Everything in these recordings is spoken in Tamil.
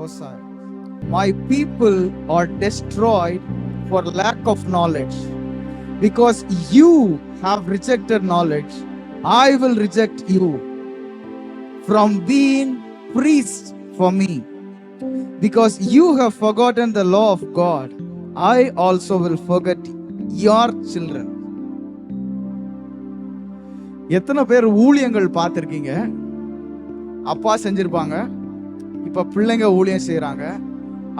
Hosea. My people are destroyed for lack of knowledge. Because you have rejected knowledge, I will reject you from being priest for me. Because you have forgotten the law of God, I also will forget your children. எத்தனை பேர் ஊழியங்கள் பார்த்திருக்கீங்க? அப்பா செஞ்சிருப்பாங்க, இப்ப பிள்ளைங்க ஊழியம் செய்யறாங்க.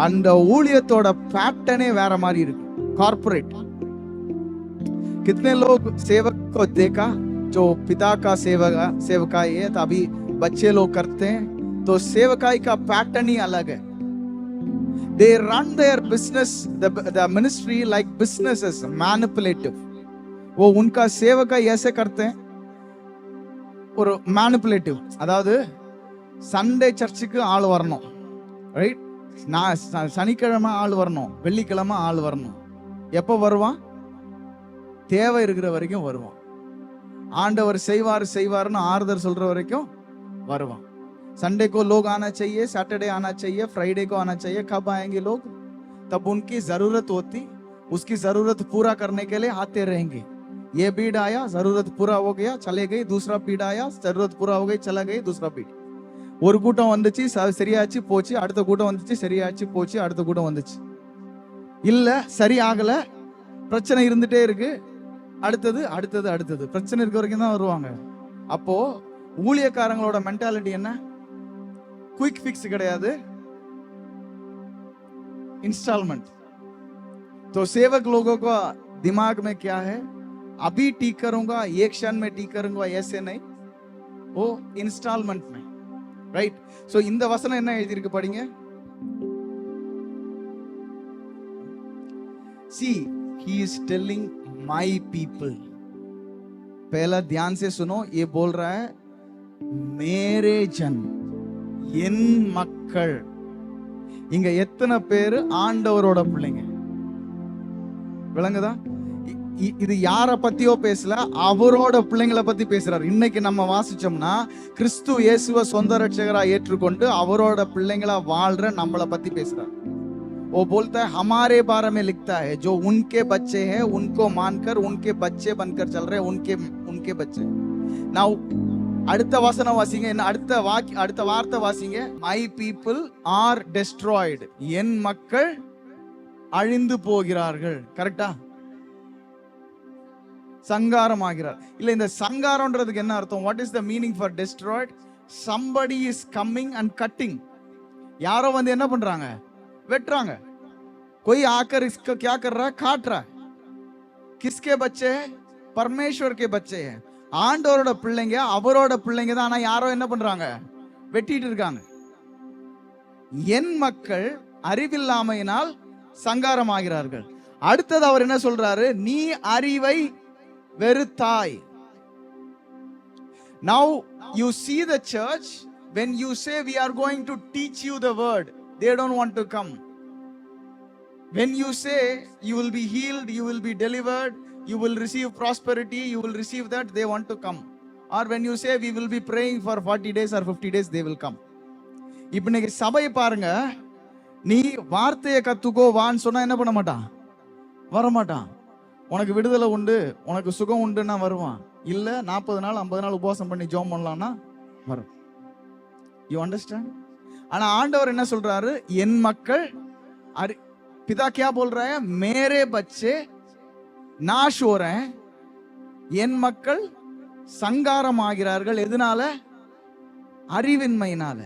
அந்த ஊழியத்தோட पैटर्न வேற மாதிரி இருக்கு. கார்ப்பரேட். कितने लोग सेवक को देखा जो पिता का सेवकाई है, तभी बच्चे लोग करते हैं, तो सेवकाई का पैटर्न ही अलग है. They run their business, the ministry like businesses, manipulative. वो उनका सेवकाई ऐसे करते हैं, ஒரு மேனிப்புலேட்டிவ். அதாவது சண்டே சர்ச்சுக்கு ஆள் வரணும், ரைட்? நான் சனிக்கிழமை ஆள் வரணும், வெள்ளிக்கிழமை ஆள் வரணும். எப்போ வருவான்? தேவை இருக்கிற வரைக்கும் வருவான். ஆண்டவர் செய்வார்னு ஆறுதல் சொல்ற வரைக்கும் வருவான். संडे को लोग आना चाहिए, सैटरडे आना चाहिए, फ्राइडे को आना चाहिए. कब आएंगे लोग? तब उनकी जरूरत होती, उसकी जरूरत पूरा करने के लिए आते रहेंगे. ये भीड़ आया, जरूरत पूरा हो गया, चले गई. दूसरा भीड़ आया, जरूरत पूरा हो गई, चला गई. दूसरा भीड़. ஒரு கூட்டம் வந்துச்சு, சரியாச்சு போச்சு. அடுத்த கூட்டம் வந்துச்சு, சரியாச்சு போச்சு. அடுத்த கூட்டம் வந்துச்சு. இல்ல சரி ஆகல, பிரச்சனை இருந்துட்டே இருக்கு. அடுத்தது அடுத்தது அடுத்தது பிரச்சனை இருக்க வரைக்கும் தான் வருவாங்க. அப்போ ஊழியக்காரங்களோட மென்டாலிட்டி என்ன? குயிக் ஃபிக்ஸ் கிடையாது, इंस्टॉलमेंट. तो सेवक लोगों का दिमाग में क्या है? अभी ठीक करूंगा, एक क्षण में ठीक करूंगा, ऐसे नहीं, वो इंस्टॉलमेंट में, राइट? सो இந்த வசனம் என்ன எழுதி இருக்கு படிங்க. See, he is telling my people. पहला ध्यान से सुनो, ये बोल रहा है मेरे जन, என் மக்கள். இங்க எத்தனை பேரு ஆண்டவரோட பிள்ளைங்க? விளங்குதா? இது யார பத்தியோ பேசல, அவரோட பிள்ளைங்களை பத்தி பேசுறாரு. இன்னைக்கு நம்ம வாசிச்சோம்னா கிறிஸ்து இயேசுவை சொந்த ரட்சகரா ஏற்றுக்கொண்டு அவரோட பிள்ளைங்களா வாழ்ற நம்மளை பத்தி பேசுறாரு. वो बोलता है हमारे बारे में लिखता है, जो उनके बच्चे हैं उनको मानकर उनके बच्चे बनकर चल रहे, उनके बच्चे. Now அடுத்த வசனம் வாசிங்க, என்ன அடுத்த வார்த்தை வாசிங்க. My people are destroyed, என் மக்கள் அழிந்து போகிறார்கள். கரெக்டா? சங்காரம் ஆகிறார். இல்ல, இந்த சங்காரம்ன்றதுக்கு என்ன அர்த்தம்? What is the meaning for destroyed? somebody is coming and cutting. யாரோ வந்து என்ன பண்றாங்க? வெட்டுறாங்க. कोई आकर इसको क्या कर रहा है? काट रहा है. किसके बच्चे हैं? परमेश्वर के बच्चे हैं. ஆண்டவரோட பிள்ளைங்க, அவரோட பிள்ளைங்க தான். ஆனா யாரோ என்ன பண்றாங்க? வெட்டிட்டு இருக்காங்க. என் மக்கள் அறிவில்லாமையினால் சங்காரம் ஆகிறார்கள். அடுத்தது அவர் என்ன சொல்றாரு? நீ அறிவை வெறுத்தாய். Now you see the church, when you say we are going to teach you the word, they don't want to come. When you say you will be healed, you will be delivered, you will receive prosperity, you will receive that, they want to come. Or when you say we will be praying for 40 days or 50 days, they will come. இப்போ இன்னைக்கு சபை பாருங்க, நீ வார்த்தையை கத்துக்கோ வான்னு சொன்னா என்ன பண்ண மாட்டான்? வரமாட்டான். உனக்கு விடுதலை உண்டு, உனக்கு சுகம் உண்டுன்னா வருவான். இல்ல 40 நாள் 50 நாள் உபவாசம் பண்ணி ஜெபம் பண்ணலாம்னா வரும். You understand? ஆனா ஆண்டவர் என்ன சொல்றாரு? என் மக்கள் पिता क्या बोल रहा है? मेरे बच्चे नाश हो रहे हैं, என் மக்கள் சங்காரம் ஆகிறார்கள். எதனால? அறிவின்மையினால.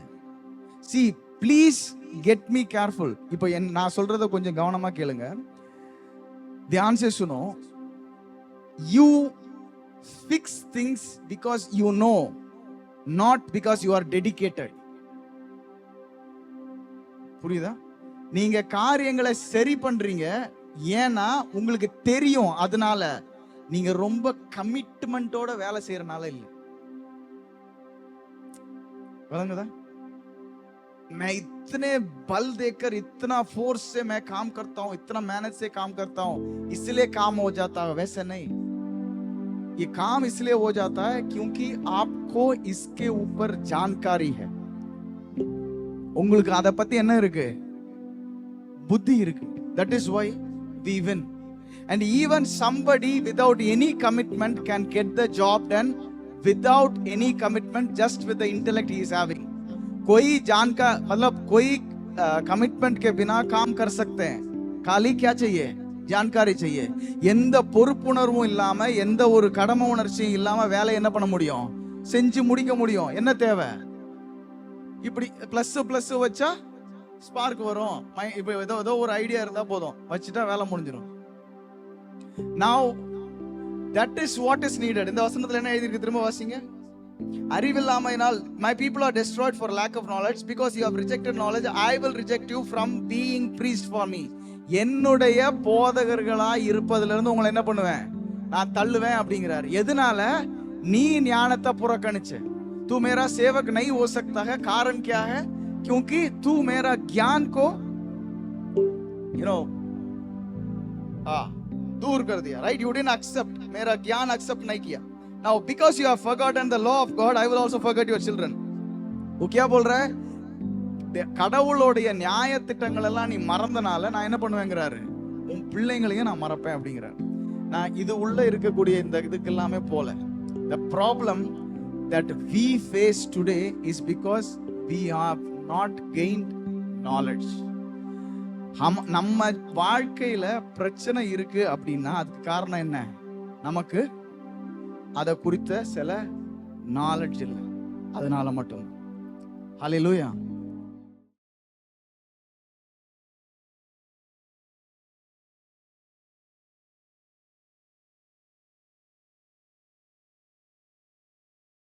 See, please get me careful. இப்போ நான் சொல்றத கொஞ்சம் கவனமா கேளுங்க, ध्यान से सुनो. You fix things because you know, not because you are dedicated. புரியுதா? நீங்க காரியங்களை சரி பண்றீங்க ஏன்னா உங்களுக்கு தெரியும், அதனால. நீங்க ரொம்ப கமிட்மெண்டோட வேலை செய்யறனால இல்ல. விளங்குதா? मैं इतने बल देकर, इतना फोर्स से मैं काम करता हूं, इतना मेहनत से काम करता हूं, इसलिए काम हो जाता है. वैसे नहीं. ये काम इसलिए हो जाता है क्योंकि आपको इसके ऊपर जानकारी है. உங்களுக்கு அதை பத்தி என்ன இருக்கு? புத்தி இருக்கு. That is why we win. And even somebody without any commitment can get the job done without any commitment, just with the intellect he is having. कोई जानकार मतलब कोई कमिटमेंट के बिना काम कर सकते हैं. खाली क्या चाहिए? जानकारी चाहिए. எந்த பொறுப்புணர்வும் இல்லாம எந்த ஒரு கடமை உணர்ச்சியும் இல்லாம வேலை என்ன பண்ண முடியும்? செஞ்சு முடிக்க முடியும். என்ன தேவை? இப்படி பிளஸ் வச்சா ஸ்பார்க் வரும். இப்போ ஏதோ ஒரு ஐடியா இருந்தா போதும், வச்சுட்டா வேலை முடிஞ்சிடும். Now that is what is needed. இந்த வசனத்துல என்ன எழுதி இருக்கு? திரும்ப வாசிங்க. அறிவில்லாமையினால் my people are destroyed for lack of knowledge, because you have rejected knowledge I will reject you from being priest for me. என்னுடைய போதகர்களா இருப்பதிலிருந்து உங்களை என்ன பண்ணுவேன்? நான் தள்ளுவேன் அப்படிங்கிறார். எதனால? நீ ஞானத்தை புறக்கணிச்சு. तू मेरा सेवक नहीं हो सकता है. कारण क्या है? क्योंकि तू मेरा ज्ञान को दूर कर दिया. राइट? You didn't accept. मेरा ज्ञान एक्सेप्ट नहीं किया. Now because you have forgotten the law of God, I will also forget your children. वो क्या बोल रहा है? கடவுளுடைய நியாய திட்டங்கள் எல்லாம் நீ மறந்தனால நான் என்ன பண்ணுவேங்கிறாரு? உன் பிள்ளைங்களையும் நான் மறப்பேன் அப்படிங்கிறார். நான் இது உள்ள இருக்கக்கூடிய இந்த இதுக்கு எல்லாமே போல. The problem that we face today is because we have not gained knowledge. நம்ம வாழ்க்கையில பிரச்சனை இருக்கு அப்படின்னா அதுக்கு காரணம் என்ன? நமக்கு அதை குறித்த சில நாலேஜ் இல்லை. அதனால மட்டும். ஹல்லேலூயா.